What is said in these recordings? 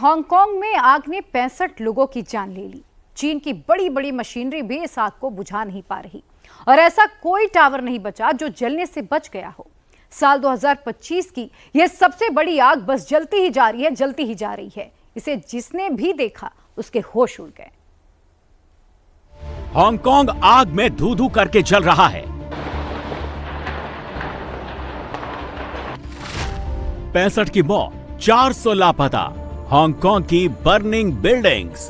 Hong Kong में आग ने 65 लोगों की जान ले ली। चीन की बड़ी बड़ी मशीनरी भी इस आग को बुझा नहीं पा रही और ऐसा कोई टावर नहीं बचा जो जलने से बच गया हो। साल 2025 की यह सबसे बड़ी आग बस जलती ही जा रही है, जलती ही जा रही है। इसे जिसने भी देखा उसके होश उड़ गए। हांगकांग आग में धू धू करके जल रहा है। 65 की मौत, 400 लापता। हांगकांग की बर्निंग बिल्डिंग्स।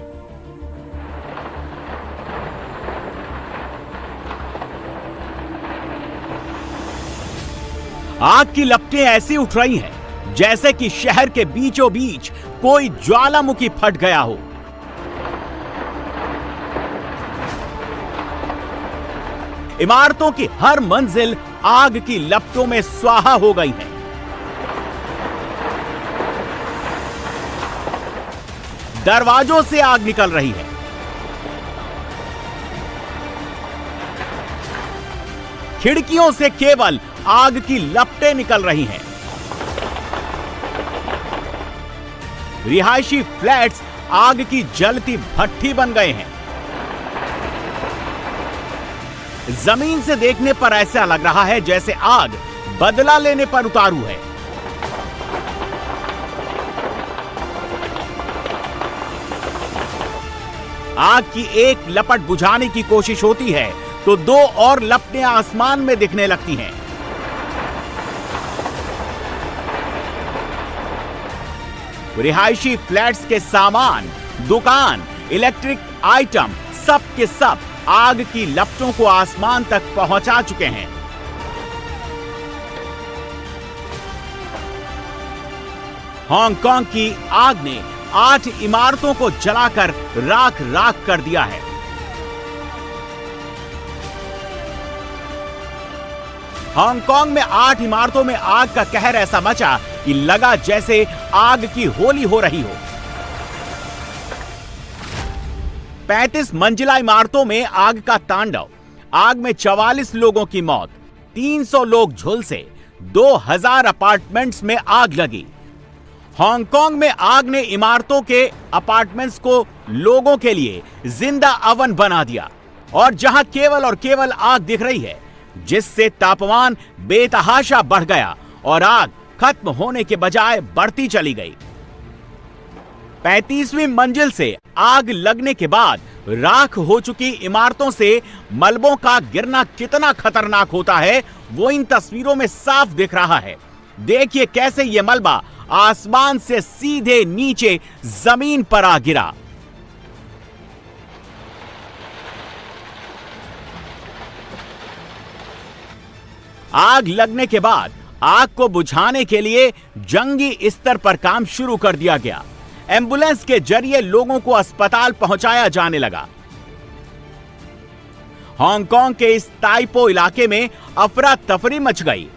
आग की लपटें ऐसी उठ रही हैं जैसे कि शहर के बीचों बीच कोई ज्वालामुखी फट गया हो। इमारतों की हर मंजिल आग की लपटों में स्वाहा हो गई है। दरवाजों से आग निकल रही है। खिड़कियों से केवल आग की लपटें निकल रही हैं। रिहायशी फ्लैट्स आग की जलती भट्ठी बन गए हैं। जमीन से देखने पर ऐसा लग रहा है जैसे आग बदला लेने पर उतारू है। आग की एक लपट बुझाने की कोशिश होती है तो दो और लपटें आसमान में दिखने लगती हैं। रिहायशी फ्लैट्स के सामान, दुकान, इलेक्ट्रिक आइटम सब के सब आग की लपटों को आसमान तक पहुंचा चुके हैं। हांगकांग की आग ने 8 इमारतों को जलाकर राख राख कर दिया है। हांगकांग में 8 इमारतों में आग का कहर ऐसा मचा कि लगा जैसे आग की होली हो रही हो। 35 मंजिला इमारतों में आग का तांडव। आग में 44 लोगों की मौत, 300 लोग झुलसे, 2000 अपार्टमेंट्स में आग लगी। हांगकांग में आग ने इमारतों के अपार्टमेंट्स को लोगों के लिए जिंदा अवन बना दिया और जहां केवल और केवल आग दिख रही है, जिससे तापमान बेतहाशा बढ़ गया और आग खत्म होने के बजाय बढ़ती चली गई। 35वीं मंजिल से आग लगने के बाद राख हो चुकी इमारतों से मलबों का गिरना कितना खतरनाक होता है वो इन तस्वीरों में साफ दिख रहा है। देखिए कैसे यह मलबा आसमान से सीधे नीचे जमीन पर आ गिरा। आग लगने के बाद आग को बुझाने के लिए जंगी स्तर पर काम शुरू कर दिया गया। एम्बुलेंस के जरिए लोगों को अस्पताल पहुंचाया जाने लगा। हांगकांग के इस ताइपो इलाके में अफरा तफरी मच गई।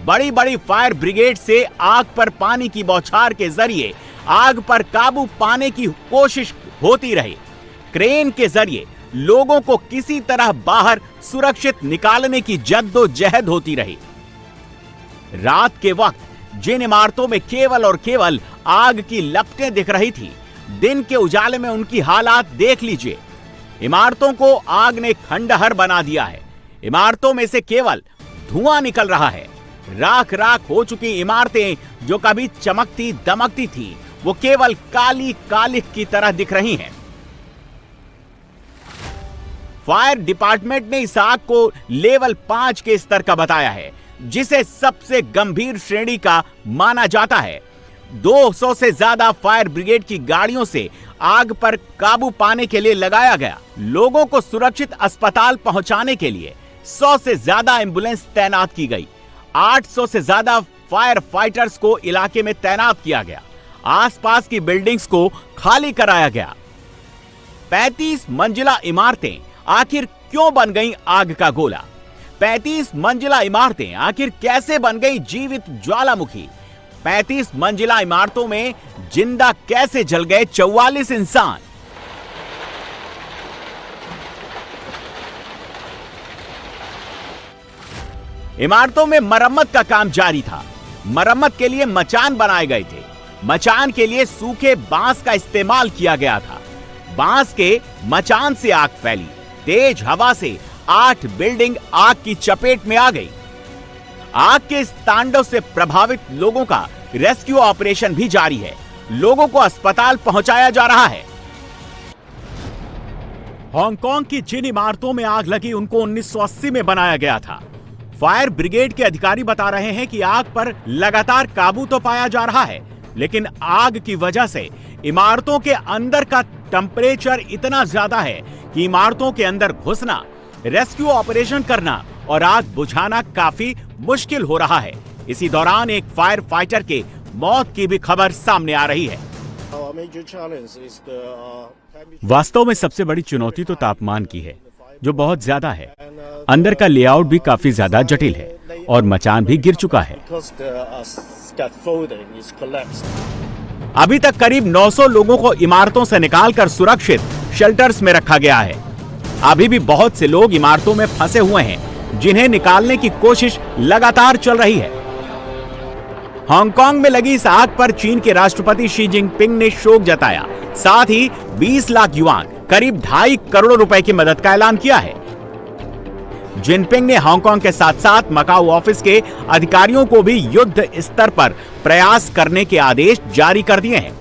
बड़ी बड़ी फायर ब्रिगेड से आग पर पानी की बौछार के जरिए आग पर काबू पाने की कोशिश होती रही। क्रेन के जरिए लोगों को किसी तरह बाहर सुरक्षित निकालने की जद्दोजहद होती रही। रात के वक्त जिन इमारतों में केवल और केवल आग की लपटें दिख रही थी, दिन के उजाले में उनकी हालात देख लीजिए। इमारतों को आग ने खंडहर बना दिया है। इमारतों में से केवल धुआं निकल रहा है। राख राख हो चुकी इमारतें जो कभी चमकती दमकती थी, वो केवल काली कालिख की तरह दिख रही हैं। फायर डिपार्टमेंट ने इस आग को लेवल 5 के स्तर का बताया है, जिसे सबसे गंभीर श्रेणी का माना जाता है। 200 से ज्यादा फायर ब्रिगेड की गाड़ियों से आग पर काबू पाने के लिए लगाया गया। लोगों को सुरक्षित अस्पताल पहुंचाने के लिए 100 से ज्यादा एम्बुलेंस तैनात की गई। 800 से ज्यादा फायर फाइटर्स को इलाके में तैनात किया गया। आसपास की बिल्डिंग्स को खाली कराया गया। 35 मंजिला इमारतें आखिर क्यों बन गईं आग का गोला? 35 मंजिला इमारतें आखिर कैसे बन गई जीवित ज्वालामुखी? 35 मंजिला इमारतों में जिंदा कैसे जल गए 44 इंसान? इमारतों में मरम्मत का काम जारी था। मरम्मत के लिए मचान बनाए गए थे। मचान के लिए सूखे बांस का इस्तेमाल किया गया था। बांस के मचान से आग फैली। तेज हवा से 8 बिल्डिंग आग की चपेट में आ गई। आग के इस तांडव से प्रभावित लोगों का रेस्क्यू ऑपरेशन भी जारी है। लोगों को अस्पताल पहुंचाया जा रहा है। हांगकांग की जिन इमारतों में आग लगी उनको 1980 में बनाया गया था। फायर ब्रिगेड के अधिकारी बता रहे हैं कि आग पर लगातार काबू तो पाया जा रहा है, लेकिन आग की वजह से इमारतों के अंदर का टेम्परेचर इतना ज्यादा है कि इमारतों के अंदर घुसना, रेस्क्यू ऑपरेशन करना और आग बुझाना काफी मुश्किल हो रहा है। इसी दौरान एक फायर फाइटर के मौत की भी खबर सामने आ रही है। वास्तव में सबसे बड़ी चुनौती तो तापमान की है, जो बहुत ज्यादा है। अंदर का लेआउट भी काफी ज्यादा जटिल है और मचान भी गिर चुका है। अभी तक करीब 900 लोगों को इमारतों से निकालकर सुरक्षित शेल्टर्स में रखा गया है। अभी भी बहुत से लोग इमारतों में फंसे हुए हैं, जिन्हें निकालने की कोशिश लगातार चल रही है। हांगकांग में लगी इस आग पर चीन के राष्ट्रपति शी जिनपिंग ने शोक जताया। साथ ही 20 लाख युआन, करीब 2.5 करोड़ रुपए की मदद का ऐलान किया है। जिनपिंग ने हांगकांग के साथ साथ मकाऊ ऑफिस के अधिकारियों को भी युद्ध स्तर पर प्रयास करने के आदेश जारी कर दिए हैं।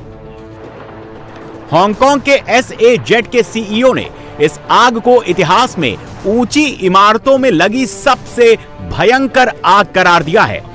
हांगकांग के SAZ के CEO ने इस आग को इतिहास में ऊंची इमारतों में लगी सबसे भयंकर आग करार दिया है